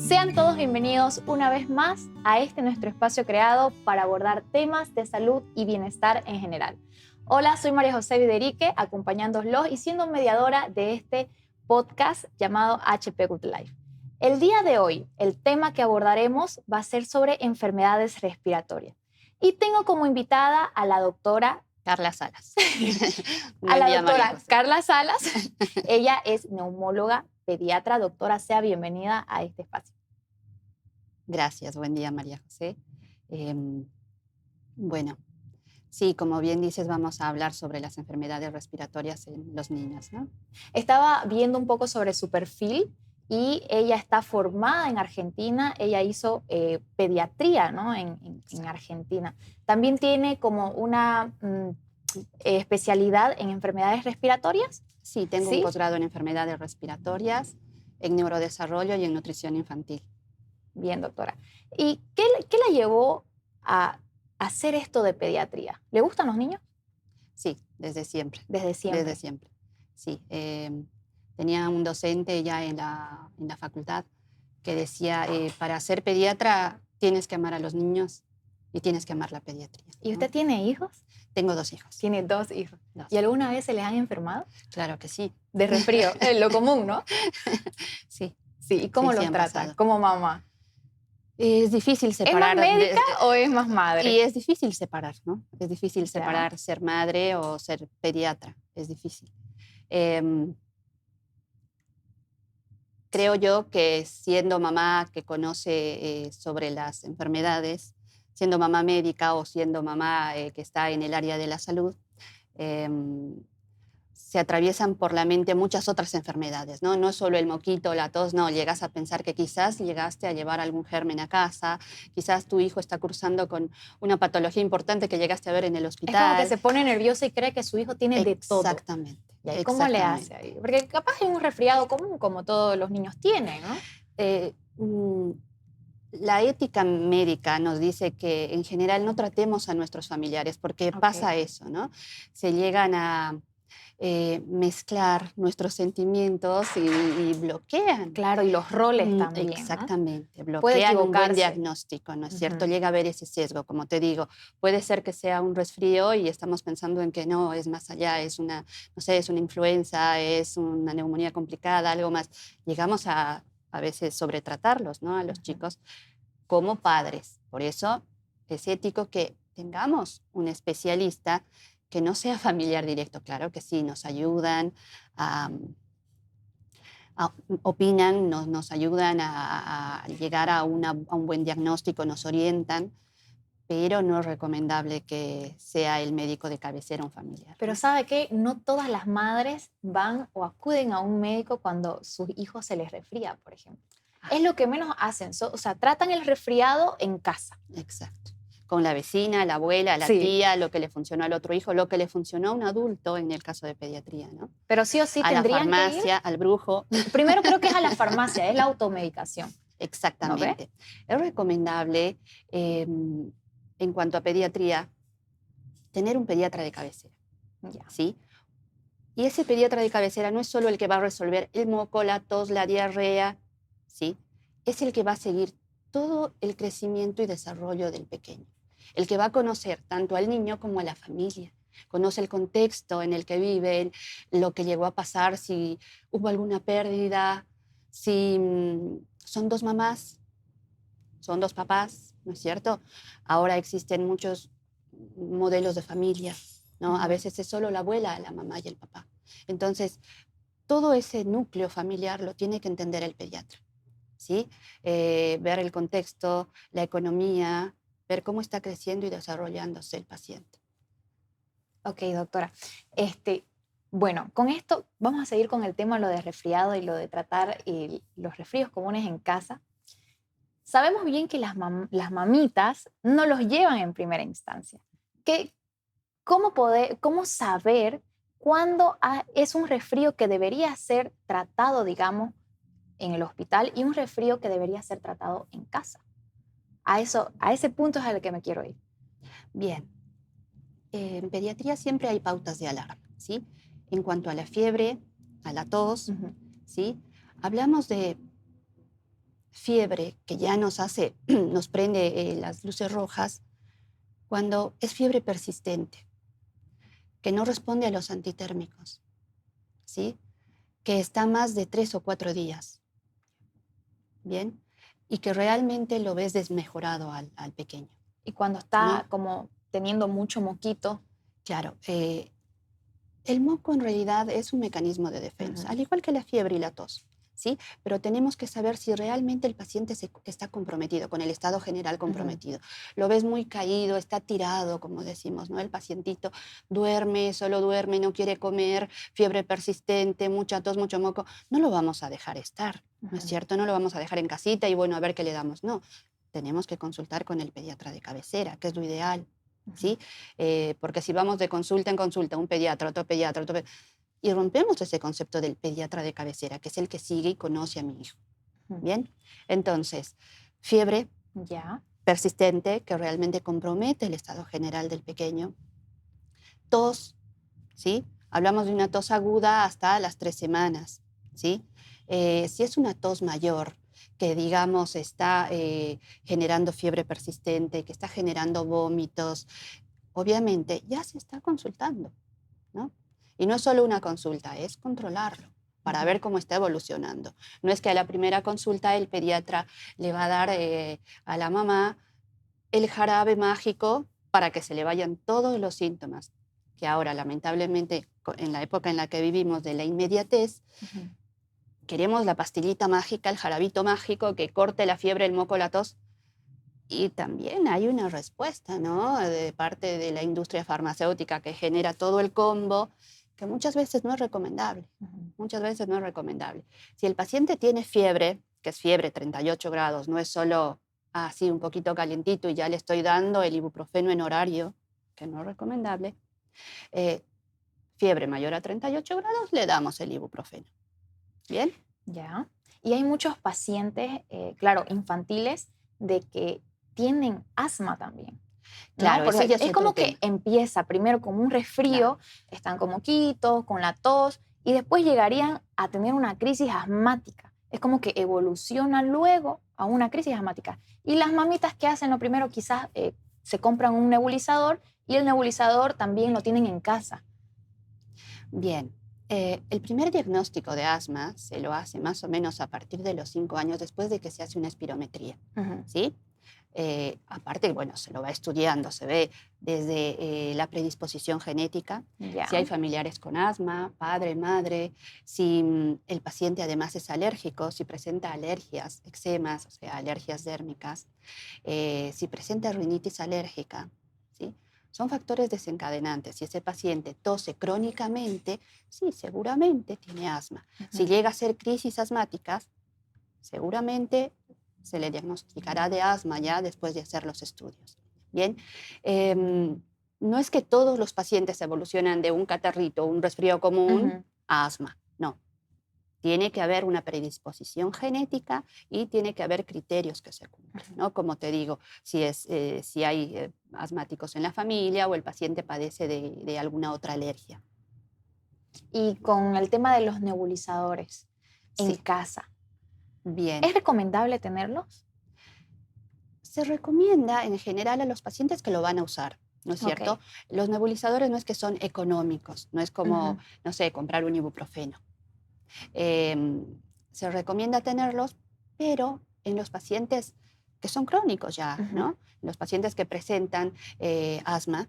Sean todos bienvenidos una vez más a este nuestro espacio creado para abordar temas de salud y bienestar en general. Hola, soy María José Viderique, acompañándolos y siendo mediadora de este podcast llamado HP Good Life. El día de hoy, el tema que abordaremos va a ser sobre enfermedades respiratorias. Y tengo como invitada a la doctora Carla Salas. Carla Salas. Ella es neumóloga, pediatra. Doctora, sea bienvenida a este espacio. Gracias, buen día María José. Bueno, sí, como bien dices, vamos a hablar sobre las enfermedades respiratorias en los niños, ¿no? Estaba viendo un poco sobre su perfil y ella está formada en Argentina. Ella hizo pediatría, ¿no? en Argentina. También tiene como una especialidad en enfermedades respiratorias. Sí, tengo un posgrado en enfermedades respiratorias, en neurodesarrollo y en nutrición infantil. Bien, doctora. ¿Y qué la llevó a hacer esto de pediatría? ¿Le gustan los niños? Sí, desde siempre. Desde siempre. Desde siempre, sí. Tenía un docente ya en la facultad que decía, para ser pediatra tienes que amar a los niños y tienes que amar la pediatría, ¿no? ¿Y usted tiene hijos? Tengo 2 hijos. Tiene 2 hijos. ¿Y alguna vez se les han enfermado? Claro que sí. De resfrío, lo común, ¿no? Sí. Sí, ¿y cómo los tratan? Como mamá. Es difícil separar. ¿Es más médica o es más madre? Y es difícil separar, ¿no? Es difícil separar ser madre o ser pediatra. Es difícil. Creo yo que siendo mamá que conoce sobre las enfermedades, siendo mamá médica o siendo mamá que está en el área de la salud, se atraviesan por la mente muchas otras enfermedades, ¿no? No solo el moquito, la tos, no, llegas a pensar que quizás llegaste a llevar algún germen a casa, quizás tu hijo está cursando con una patología importante que llegaste a ver en el hospital. Es como que se pone nervioso y cree que su hijo tiene de todo. Exactamente. ¿Y ahí cómo le hace ahí? Porque capaz es un resfriado común, como todos los niños tienen, ¿no? La ética médica nos dice que en general no tratemos a nuestros familiares porque pasa eso, ¿no? Se llegan a mezclar nuestros sentimientos y bloquean. Claro, y los roles también. Exactamente, ¿no? bloquean un buen diagnóstico, ¿no es cierto? Llega a haber ese sesgo, como te digo. Puede ser que sea un resfrío y estamos pensando en que no, es más allá, es una, no sé, es una influenza, es una neumonía complicada, algo más. Llegamos a veces sobretratarlos, ¿no? A los chicos como padres. Por eso es ético que tengamos un especialista que no sea familiar directo. Claro que sí, nos ayudan, opinan, nos ayudan a llegar a un buen diagnóstico, nos orientan, pero no es recomendable que sea el médico de cabecera un familiar. Pero ¿sabe qué? No todas las madres van o acuden a un médico cuando sus hijos se les resfría, por ejemplo. Es lo que menos hacen, o sea, tratan el resfriado en casa. Exacto. Con la vecina, la abuela, la tía, lo que le funcionó al otro hijo, lo que le funcionó a un adulto en el caso de pediatría, ¿no? Pero sí o sí a tendrían la farmacia, que ir. Al brujo. Primero creo que es a la farmacia, es la automedicación. Exactamente. ¿No? Es recomendable, en cuanto a pediatría, tener un pediatra de cabecera, ¿sí? Y ese pediatra de cabecera no es solo el que va a resolver el moco, la tos, la diarrea, ¿sí? Es el que va a seguir todo el crecimiento y desarrollo del pequeño. El que va a conocer tanto al niño como a la familia. Conoce el contexto en el que viven, lo que llegó a pasar, si hubo alguna pérdida, si son 2 mamás, son 2 papás, ¿no es cierto? Ahora existen muchos modelos de familia, ¿no? A veces es solo la abuela, la mamá y el papá. Entonces, todo ese núcleo familiar lo tiene que entender el pediatra, ¿sí? Ver el contexto, la economía, ver cómo está creciendo y desarrollándose el paciente. Ok, doctora. Bueno, con esto vamos a seguir con el tema, lo de resfriado y lo de tratar los resfríos comunes en casa. Sabemos bien que las mamitas no los llevan en primera instancia. ¿Cómo saber cuándo es un resfrío que debería ser tratado, digamos, en el hospital y un resfrío que debería ser tratado en casa? A ese punto es al que me quiero ir. Bien. En pediatría siempre hay pautas de alarma, ¿sí? En cuanto a la fiebre, a la tos, ¿sí? Hablamos de fiebre que ya nos prende las luces rojas, cuando es fiebre persistente, que no responde a los antitérmicos, ¿sí? Que está más de 3 o 4 días, ¿bien? Y que realmente lo ves desmejorado al pequeño. Y cuando está ¿no? como teniendo mucho moquito. Claro, el moco en realidad es un mecanismo de defensa, al igual que la fiebre y la tos, ¿sí? Pero tenemos que saber si realmente el paciente está comprometido, con el estado general comprometido. Lo ves muy caído, está tirado, como decimos, ¿no? El pacientito duerme, solo duerme, no quiere comer, fiebre persistente, mucha tos, mucho moco. No lo vamos a dejar estar, ¿no es cierto? No lo vamos a dejar en casita y bueno, a ver qué le damos. No, tenemos que consultar con el pediatra de cabecera, que es lo ideal. ¿Sí? Porque si vamos de consulta en consulta, un pediatra, otro pediatra, y rompemos ese concepto del pediatra de cabecera, que es el que sigue y conoce a mi hijo. ¿Bien? Entonces, fiebre persistente que realmente compromete el estado general del pequeño. Tos, ¿sí? Hablamos de una tos aguda hasta las 3 semanas, ¿sí? Si es una tos mayor, que digamos está generando fiebre persistente, que está generando vómitos, obviamente ya se está consultando, ¿no? Y no es solo una consulta, es controlarlo para ver cómo está evolucionando. No es que a la primera consulta el pediatra le va a dar a la mamá el jarabe mágico para que se le vayan todos los síntomas, que ahora lamentablemente en la época en la que vivimos de la inmediatez, queremos la pastillita mágica, el jarabito mágico que corte la fiebre, el moco, la tos. Y también hay una respuesta, ¿no? De parte de la industria farmacéutica que genera todo el combo, que muchas veces no es recomendable. Muchas veces no es recomendable. Si el paciente tiene fiebre, que es fiebre 38 grados, no es solo así un poquito calientito y ya le estoy dando el ibuprofeno en horario, que no es recomendable, fiebre mayor a 38 grados, le damos el ibuprofeno. ¿Bien? Ya. Y hay muchos pacientes, claro, infantiles, de que tienen asma también. ¿No? Claro, Porque ese ya es es otro como tema. que empieza primero como un resfrío, Claro. están como moquitos, con la tos, y después llegarían a tener una crisis asmática. Es como que evoluciona luego a una crisis asmática. Y las mamitas que hacen lo primero, quizás se compran un nebulizador y el nebulizador también lo tienen en casa. Bien, el primer diagnóstico de asma se lo hace más o menos a partir de los 5 años después de que se hace una espirometría, ¿sí? Aparte, bueno, se lo va estudiando, se ve desde la predisposición genética, si hay familiares con asma, padre, madre, si el paciente además es alérgico, si presenta alergias, eczemas, o sea, alergias dérmicas, si presenta rinitis alérgica, ¿sí? Son factores desencadenantes. Si ese paciente tose crónicamente, sí, seguramente tiene asma. Si llega a ser crisis asmáticas, seguramente se le diagnosticará de asma ya después de hacer los estudios. Bien, no es que todos los pacientes evolucionan de un catarrito, un resfrío común a asma, no. Tiene que haber una predisposición genética y tiene que haber criterios que se cumplan, ¿no? Como te digo, si hay asmáticos en la familia o el paciente padece de alguna otra alergia. Y con el tema de los nebulizadores en casa, bien. ¿es recomendable tenerlos? Se recomienda en general a los pacientes que lo van a usar, ¿no es cierto? Okay. Los nebulizadores no es que son económicos, no es como, no sé, comprar un ibuprofeno. Se recomienda tenerlos, pero en los pacientes que son crónicos ya, ¿no? Los pacientes que presentan asma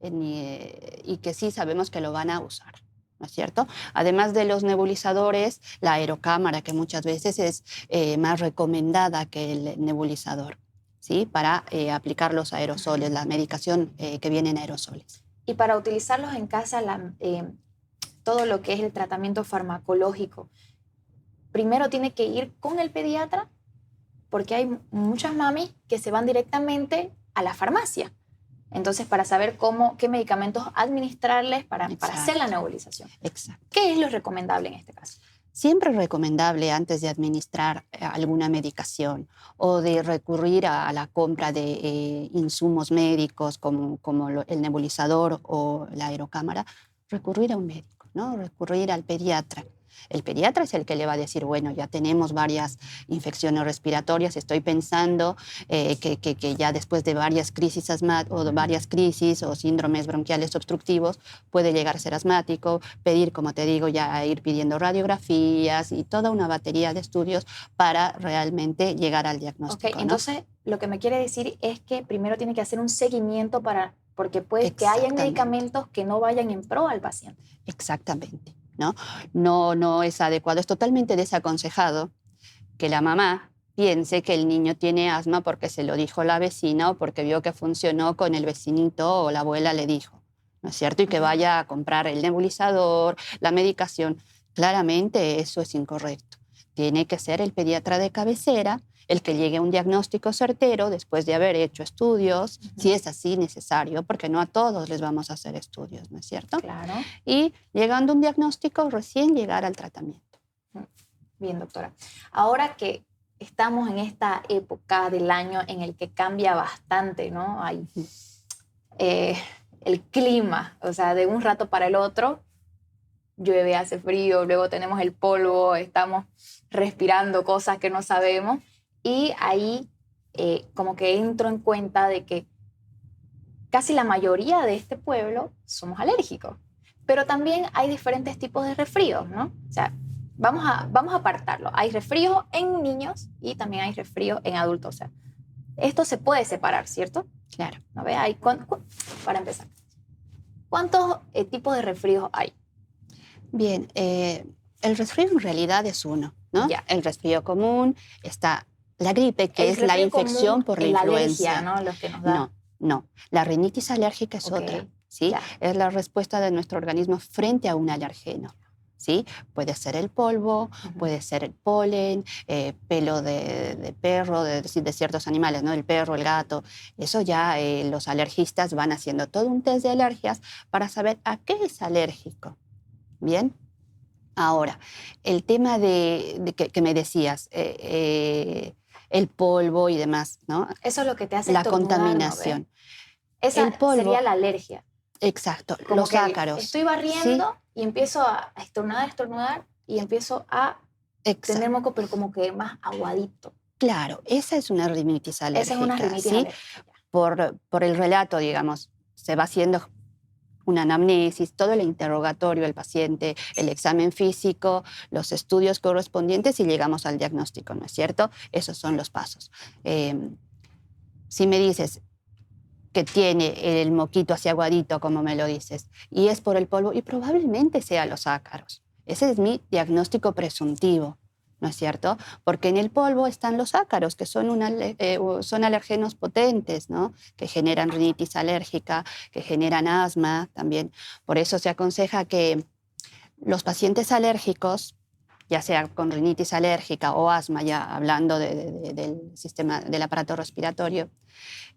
y que sí sabemos que lo van a usar, ¿no es cierto? Además de los nebulizadores, la aerocámara, que muchas veces es más recomendada que el nebulizador, ¿sí? Para aplicar los aerosoles, la medicación que viene en aerosoles. Y para utilizarlos en casa, todo lo que es el tratamiento farmacológico, primero tiene que ir con el pediatra, porque hay muchas mamis que se van directamente a la farmacia. Entonces, para saber qué medicamentos administrarles para hacer la nebulización. Exacto. ¿Qué es lo recomendable en este caso? Siempre es recomendable antes de administrar alguna medicación o de recurrir a la compra de insumos médicos como el nebulizador o la aerocámara, recurrir a un médico, ¿no? Recurrir al pediatra. El pediatra es el que le va a decir, bueno, ya tenemos varias infecciones respiratorias, estoy pensando que ya después de varias crisis o varias crisis o síndromes bronquiales obstructivos puede llegar a ser asmático, pedir, como te digo, ya ir pidiendo radiografías y toda una batería de estudios para realmente llegar al diagnóstico. Ok, entonces lo que me quiere decir es que primero tiene que hacer un seguimiento porque puede que haya medicamentos que no vayan en pro al paciente. Exactamente, ¿no? No es adecuado, es totalmente desaconsejado que la mamá piense que el niño tiene asma porque se lo dijo la vecina o porque vio que funcionó con el vecinito o la abuela le dijo, ¿no es cierto? Y que vaya a comprar el nebulizador, la medicación. Claramente eso es incorrecto. Tiene que ser el pediatra de cabecera el que llegue a un diagnóstico certero después de haber hecho estudios, si es así necesario, porque no a todos les vamos a hacer estudios, ¿no es cierto? Claro. Y llegando a un diagnóstico, recién llegar al tratamiento. Bien, doctora. Ahora que estamos en esta época del año en el que cambia bastante, ¿no? Hay el clima, o sea, de un rato para el otro, llueve, hace frío, luego tenemos el polvo, estamos respirando cosas que no sabemos y ahí como que entro en cuenta de que casi la mayoría de este pueblo somos alérgicos, pero también hay diferentes tipos de resfríos, ¿no? O sea, vamos a apartarlo. Hay resfríos en niños y también hay resfríos en adultos. O sea, esto se puede separar, ¿cierto? Claro. A ver, para empezar, ¿cuántos tipos de resfríos hay? Bien, el resfrío en realidad es uno, ¿no? Ya. El resfrío común, está la gripe, que es la infección por la influenza. Alergia, ¿no? Los que nos da. No. La rinitis alérgica es otra, ¿sí? Ya. Es la respuesta de nuestro organismo frente a un alergeno, ¿sí? Puede ser el polvo, puede ser el polen, pelo de perro, de ciertos animales, ¿no? El perro, el gato. Eso ya los alergistas van haciendo todo un test de alergias para saber a qué es alérgico. Bien. Ahora, el tema de que me decías, el polvo y demás, ¿no? Eso es lo que te hace la estornudar, contaminación. ¿no? Esa sería la alergia. Exacto, Como los que ácaros. Estoy barriendo, ¿sí? y empiezo a estornudar y empiezo a tener moco, pero como que más aguadito. Claro, esa es una rinitis alérgica. Esa es una rinitis ¿sí? alérgica. Por el relato, digamos, se va haciendo una anamnesis, todo el interrogatorio del paciente, el examen físico, los estudios correspondientes y llegamos al diagnóstico, ¿no es cierto? Esos son los pasos. Si me dices que tiene el moquito así aguadito, como me lo dices, y es por el polvo, y probablemente sea los ácaros. Ese es mi diagnóstico presuntivo, ¿no es cierto? Porque en el polvo están los ácaros, que son alergenos potentes, ¿no? Que generan rinitis alérgica, que generan asma también. Por eso se aconseja que los pacientes alérgicos, ya sea con rinitis alérgica o asma, ya hablando del sistema, del aparato respiratorio,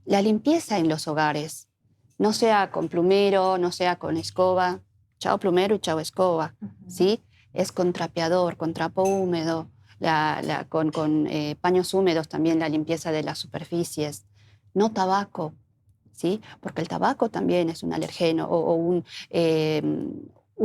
la limpieza en los hogares, no sea con plumero, no sea con escoba, chao plumero y chao escoba, ¿sí? Es con trapeador, con trapo húmedo, con paños húmedos también la limpieza de las superficies, no tabaco, ¿sí? Porque el tabaco también es un alergeno o un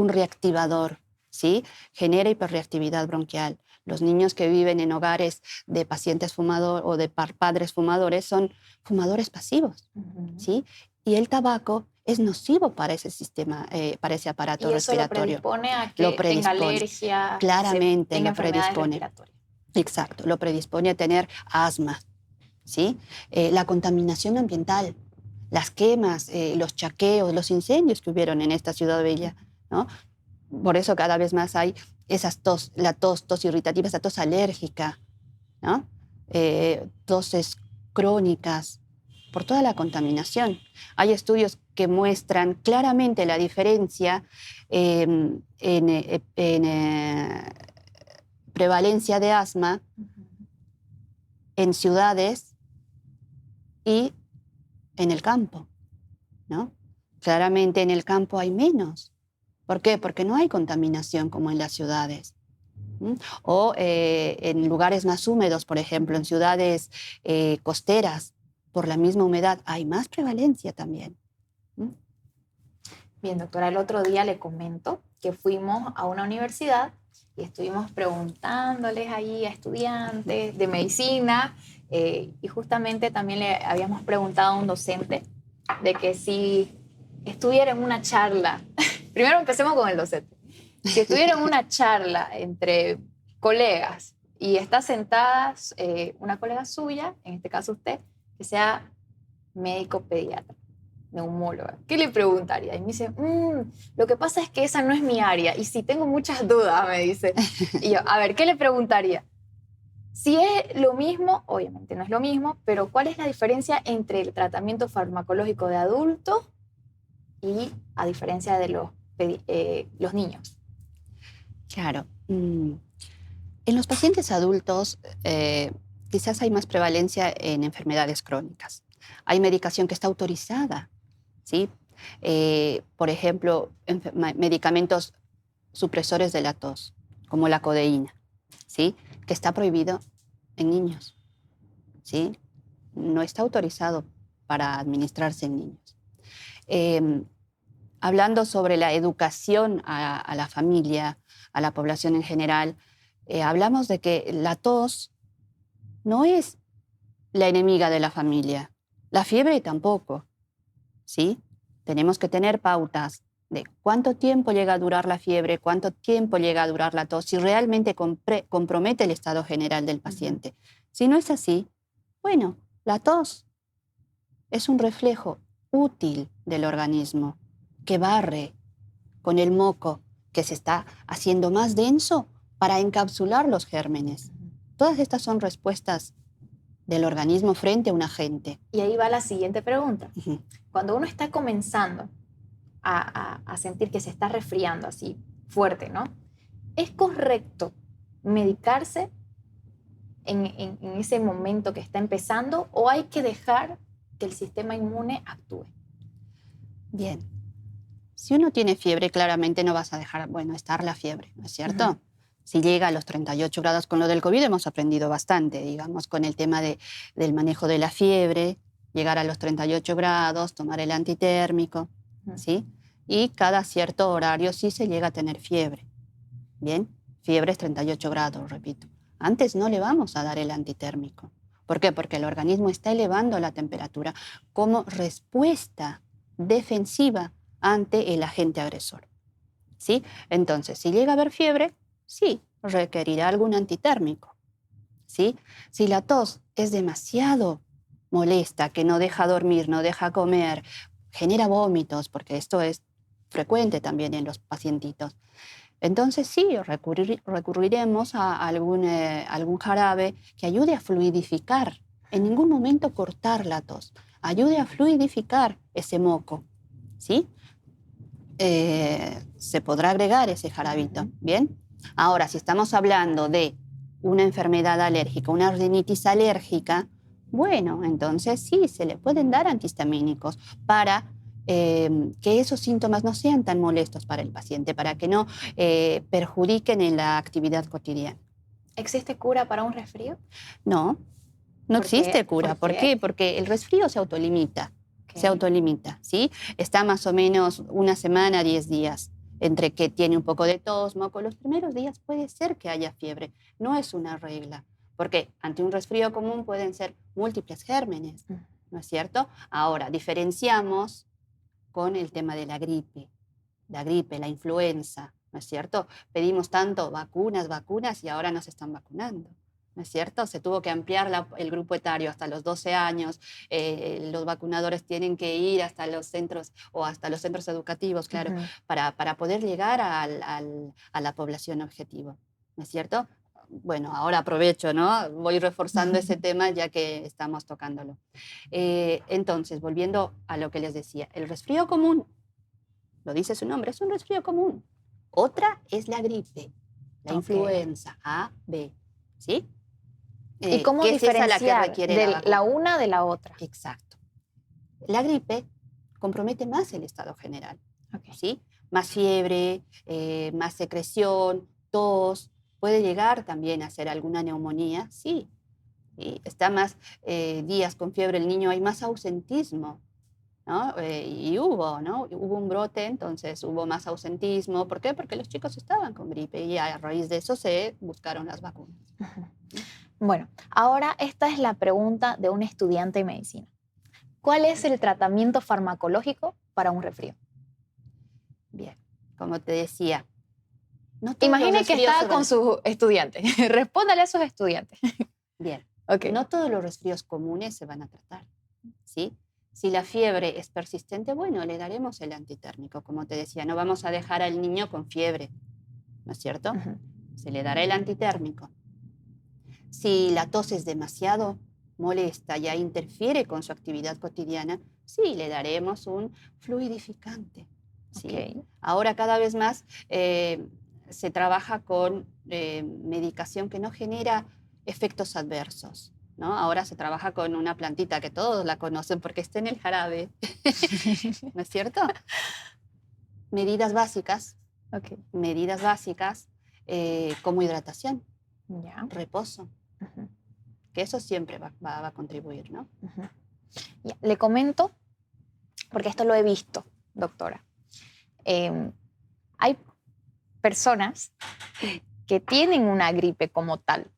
reactivador, ¿sí? Genera hiperreactividad bronquial. Los niños que viven en hogares de pacientes fumadores o de padres fumadores son fumadores pasivos, ¿sí? Y el tabaco es nocivo para ese sistema, para ese aparato respiratorio. ¿Y eso lo predispone a que tenga alergia? Claramente tenga lo predispone. Exacto, lo predispone a tener asma, ¿sí? La contaminación ambiental, las quemas, los chaqueos, los incendios que hubieron en esta ciudad bella, ¿no? Por eso cada vez más hay esas tos irritativa, esa tos alérgica, ¿no? Toses crónicas, por toda la contaminación. Hay estudios que muestran claramente la diferencia en prevalencia de asma en ciudades y en el campo, ¿no? Claramente en el campo hay menos. ¿Por qué? Porque no hay contaminación como en las ciudades. O en lugares más húmedos, por ejemplo, en ciudades costeras, por la misma humedad, hay más prevalencia también. Bien, doctora, el otro día le comento que fuimos a una universidad y estuvimos preguntándoles ahí a estudiantes de medicina y justamente también le habíamos preguntado a un docente de que si estuviera en una charla, primero empecemos con el docente, si estuviera en una charla entre colegas y está sentada una colega suya, en este caso usted, que sea médico pediatra, neumóloga, ¿qué le preguntaría? Y me dice, lo que pasa es que esa no es mi área y sí tengo muchas dudas, me dice. Y yo, a ver, ¿qué le preguntaría? Si es lo mismo, obviamente no es lo mismo, pero ¿cuál es la diferencia entre el tratamiento farmacológico de adultos y a diferencia de los niños? Claro. En los pacientes adultos quizás hay más prevalencia en enfermedades crónicas. Hay medicación que está autorizada, ¿sí? Por ejemplo, medicamentos supresores de la tos, como la codeína, ¿sí? Que está prohibido en niños, ¿sí? No está autorizado para administrarse en niños. Hablando sobre la educación a la familia, a la población en general, hablamos de que la tos no es la enemiga de la familia, la fiebre tampoco, ¿sí? Tenemos que tener pautas de cuánto tiempo llega a durar la fiebre, cuánto tiempo llega a durar la tos, si realmente compromete el estado general del paciente. Si no es así, bueno, la tos es un reflejo útil del organismo que barre con el moco que se está haciendo más denso para encapsular los gérmenes. Todas estas son respuestas del organismo frente a un agente. Y ahí va la siguiente pregunta. Cuando uno está comenzando a sentir que se está resfriando así fuerte, ¿no? ¿Es correcto medicarse en ese momento que está empezando o hay que dejar que el sistema inmune actúe? Bien. Si uno tiene fiebre, claramente no vas a dejar, estar la fiebre, ¿no es cierto? Si llega a los 38 grados con lo del COVID, hemos aprendido bastante, digamos, con el tema del manejo de la fiebre, llegar a los 38 grados, tomar el antitérmico, ¿sí? Y cada cierto horario sí se llega a tener fiebre. Bien, fiebre es 38 grados, repito. Antes no le vamos a dar el antitérmico. ¿Por qué? Porque el organismo está elevando la temperatura como respuesta defensiva ante el agente agresor, ¿sí? Entonces, si llega a haber fiebre, sí, requerirá algún antitérmico, ¿sí? Si la tos es demasiado molesta, que no deja dormir, no deja comer, genera vómitos, porque esto es frecuente también en los pacientitos, entonces sí, recurriremos a algún jarabe que ayude a fluidificar, en ningún momento cortar la tos, ayude a fluidificar ese moco, ¿sí? Se podrá agregar ese jarabito, ¿bien? Ahora, si estamos hablando de una enfermedad alérgica, una rinitis alérgica, bueno, entonces sí, se le pueden dar antihistamínicos para que esos síntomas no sean tan molestos para el paciente, para que no perjudiquen en la actividad cotidiana. ¿Existe cura para un resfrío? No, no existe cura. ¿Por qué? Porque el resfrío se autolimita. Se autolimita, ¿sí? Está más o menos una semana, 10 días, entre que tiene un poco de tos, moco. Los primeros días puede ser que haya fiebre, no es una regla, porque ante un resfrío común pueden ser múltiples gérmenes, ¿no es cierto? Ahora, diferenciamos con el tema de la gripe, la influenza, ¿no es cierto? Pedimos tanto vacunas, vacunas y ahora no se están vacunando. ¿No es cierto? Se tuvo que ampliar el grupo etario hasta los 12 años. Los vacunadores tienen que ir hasta los centros o hasta los centros educativos, claro, para poder llegar a la población objetivo. ¿No es cierto? Bueno, ahora aprovecho, ¿no? Voy reforzando ese tema ya que estamos tocándolo. Entonces, volviendo a lo que les decía, el resfrío común, lo dice su nombre, es un resfrío común. Otra es la gripe, la influenza A, B, ¿sí? ¿Y cómo diferenciar la una de la otra? Exacto. La gripe compromete más el estado general, ¿sí? Más fiebre, más secreción, tos, puede llegar también a ser alguna neumonía, sí. Está más días con fiebre el niño, hay más ausentismo, ¿no? Y hubo, ¿no? Hubo un brote, entonces hubo más ausentismo. ¿Por qué? Porque los chicos estaban con gripe y a raíz de eso se buscaron las vacunas. Ujú. Bueno, ahora esta es la pregunta de un estudiante de medicina. ¿Cuál es el tratamiento farmacológico para un resfrío? Bien, como te decía, no todos los Imagine que resfríos está se van con sus estudiantes. Respóndale a esos estudiantes. Bien, Ok. no todos los resfríos comunes se van a tratar, ¿sí? Si la fiebre es persistente, bueno, le daremos el antitérmico. Como te decía, no vamos a dejar al niño con fiebre, ¿no es cierto? Ujú. Se le dará el antitérmico. Si la tos es demasiado molesta, ya interfiere con su actividad cotidiana, sí, le daremos un fluidificante. ¿Sí? Ok. Ahora cada vez más se trabaja con medicación que no genera efectos adversos, ¿no? Ahora se trabaja con una plantita que todos la conocen porque está en el jarabe, ¿no es cierto? Medidas básicas, Ok. medidas básicas como hidratación, Ya. reposo, Ujú. que eso siempre va a contribuir, ¿no? Ujú. Ya. Le comento, porque esto lo he visto, doctora. Hay personas que tienen una gripe como tal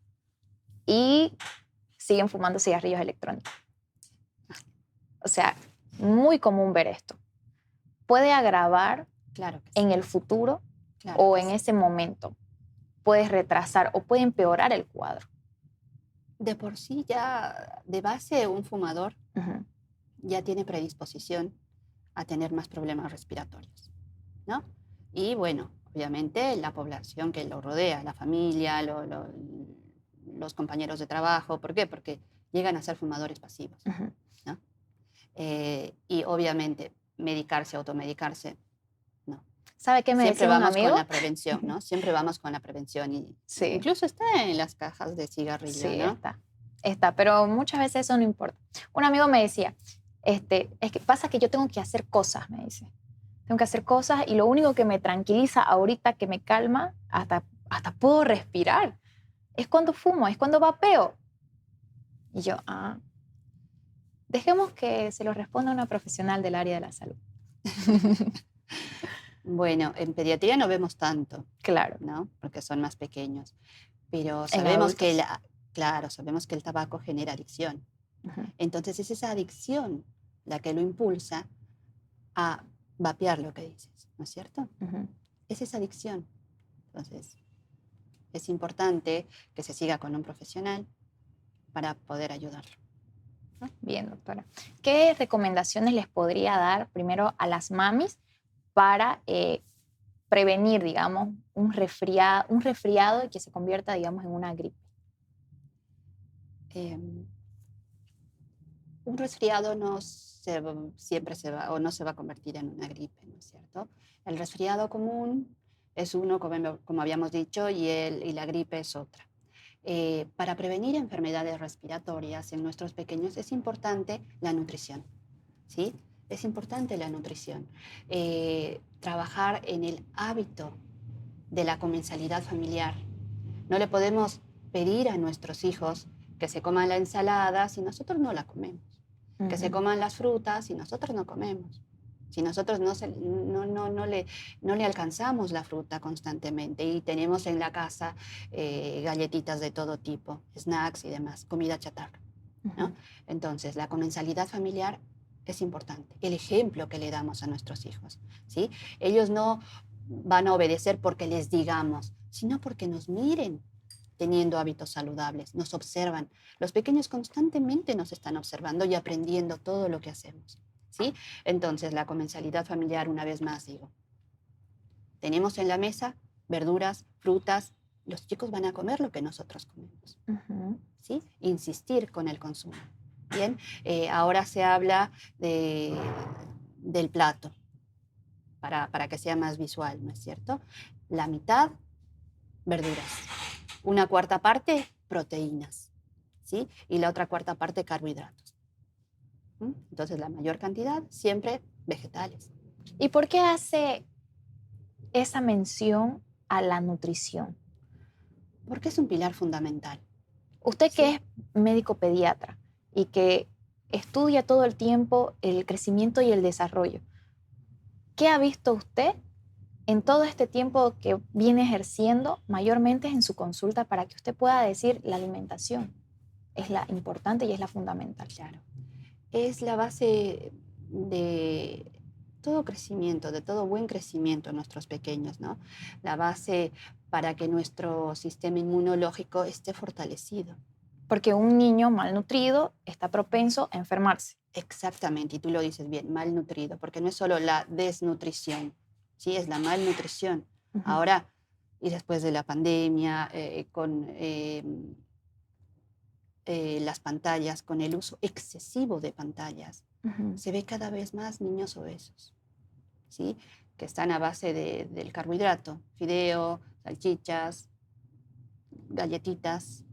y siguen fumando cigarrillos electrónicos. O sea, muy común ver esto. Puede agravar Claro que en sí, el futuro claro o que en sí. ese momento. Puede retrasar o puede empeorar el cuadro. De por sí ya, de base, un fumador Ujú. ya tiene predisposición a tener más problemas respiratorios, ¿no? Y bueno, obviamente la población que lo rodea, la familia, los compañeros de trabajo, ¿por qué? Porque llegan a ser fumadores pasivos, Ujú. ¿no? Y obviamente medicarse, automedicarse, no. ¿Sabe qué me Siempre decía un vamos con amigo? la prevención, ¿no? Siempre vamos con la prevención y Sí, incluso está en las cajas de cigarrillo, sí, ¿no? está, pero muchas veces eso no importa. Un amigo me decía, es que pasa que yo tengo que hacer cosas, me dice. Tengo que hacer cosas y lo único que me tranquiliza ahorita, que me calma, hasta puedo respirar, es cuando fumo, es cuando vapeo. Y yo, dejemos que se lo responda una profesional del área de la salud. Bueno, en pediatría no vemos tanto, Claro, ¿no? Porque son más pequeños, pero en sabemos que, adultos. claro, sabemos que el tabaco genera adicción. Ujú. Entonces es esa adicción la que lo impulsa a vapear lo que dices, ¿no es cierto? Ujú. Es esa adicción. Entonces es importante que se siga con un profesional para poder ayudarlo, ¿no? Bien, doctora. ¿Qué recomendaciones les podría dar primero a las mamis para prevenir, digamos, un resfriado y que se convierta, digamos, en una gripe? Em, un resfriado siempre se va o no se va a convertir en una gripe, ¿no es cierto? El resfriado común es uno, como habíamos dicho, y la gripe es otra. Para prevenir enfermedades respiratorias en nuestros pequeños es importante la nutrición, ¿sí? Es importante la nutrición. Trabajar en el hábito de la comensalidad familiar. No le podemos pedir a nuestros hijos que se coman la ensalada si nosotros no la comemos, que se Ujú. coman las frutas si nosotros no comemos, si nosotros no le alcanzamos la fruta constantemente y tenemos en la casa galletitas de todo tipo, snacks y demás, comida chatarra, ¿no? Ujú. Entonces, la comensalidad familiar es importante, el ejemplo que le damos a nuestros hijos, ¿sí? Ellos no van a obedecer porque les digamos, sino porque nos miren teniendo hábitos saludables, nos observan. Los pequeños constantemente nos están observando y aprendiendo todo lo que hacemos, ¿sí? Entonces, la comensalidad familiar, una vez más digo, tenemos en la mesa verduras, frutas, los chicos van a comer lo que nosotros comemos, Ujú. ¿sí? Insistir con el consumo. Bien, ahora se habla del plato para que sea más visual, ¿no es cierto? La mitad, verduras. Una cuarta parte, proteínas, ¿sí? Y la otra cuarta parte, carbohidratos. Entonces, la mayor cantidad, siempre vegetales. ¿Y por qué hace esa mención a la nutrición? Porque es un pilar fundamental, Usted que ¿sí? es médico pediatra y que estudia todo el tiempo el crecimiento y el desarrollo. ¿Qué ha visto usted en todo este tiempo que viene ejerciendo, mayormente en su consulta, para que usted pueda decir la alimentación es la importante y es la fundamental? Claro. Es la base de todo crecimiento, de todo buen crecimiento en nuestros pequeños, ¿no? La base para que nuestro sistema inmunológico esté fortalecido. Porque un niño malnutrido está propenso a enfermarse. Exactamente, y tú lo dices bien, malnutrido, porque no es solo la desnutrición, sí, es la malnutrición. Uh-huh. Ahora, y después de la pandemia, con las pantallas, con el uso excesivo de pantallas, Uh-huh. se ve cada vez más niños obesos, ¿sí? Que están a base del carbohidrato, fideo, salchichas, galletitas,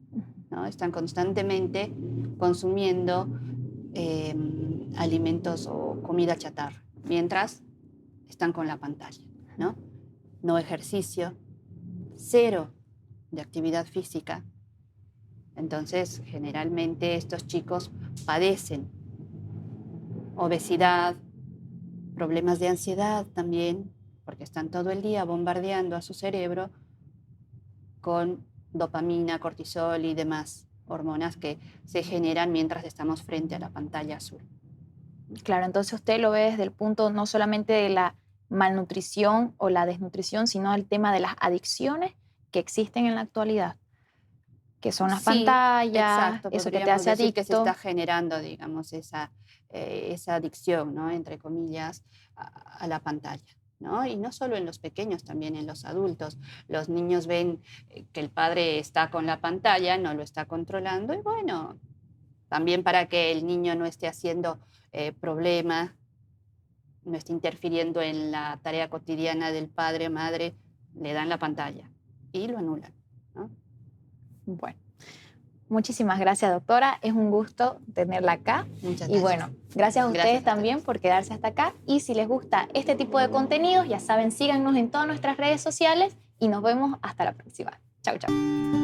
¿no? Están constantemente consumiendo alimentos o comida chatarra, mientras están con la pantalla, ¿no? No ejercicio, cero de actividad física. Entonces, generalmente estos chicos padecen obesidad, problemas de ansiedad también, porque están todo el día bombardeando a su cerebro con dopamina, cortisol y demás hormonas que se generan mientras estamos frente a la pantalla azul. Claro, entonces usted lo ve desde el punto no solamente de la malnutrición o la desnutrición, sino el tema de las adicciones que existen en la actualidad, que son las Sí, pantallas, exacto, eso que te podríamos hace decir que se adicto. está generando, digamos, esa adicción, ¿no? Entre comillas, a la pantalla, ¿no? Y no solo en los pequeños, también en los adultos. Los niños ven que el padre está con la pantalla, no lo está controlando, y bueno, también para que el niño no esté haciendo problema, no esté interfiriendo en la tarea cotidiana del padre, madre, le dan la pantalla y lo anulan, ¿no? Bueno, muchísimas gracias, doctora. Es un gusto tenerla acá. Muchas Y gracias. bueno, gracias a ustedes Gracias a también ustedes. por quedarse hasta acá. Y si les gusta este tipo de contenidos, ya saben, síganos en todas nuestras redes sociales y nos vemos hasta la próxima. Chau, chau.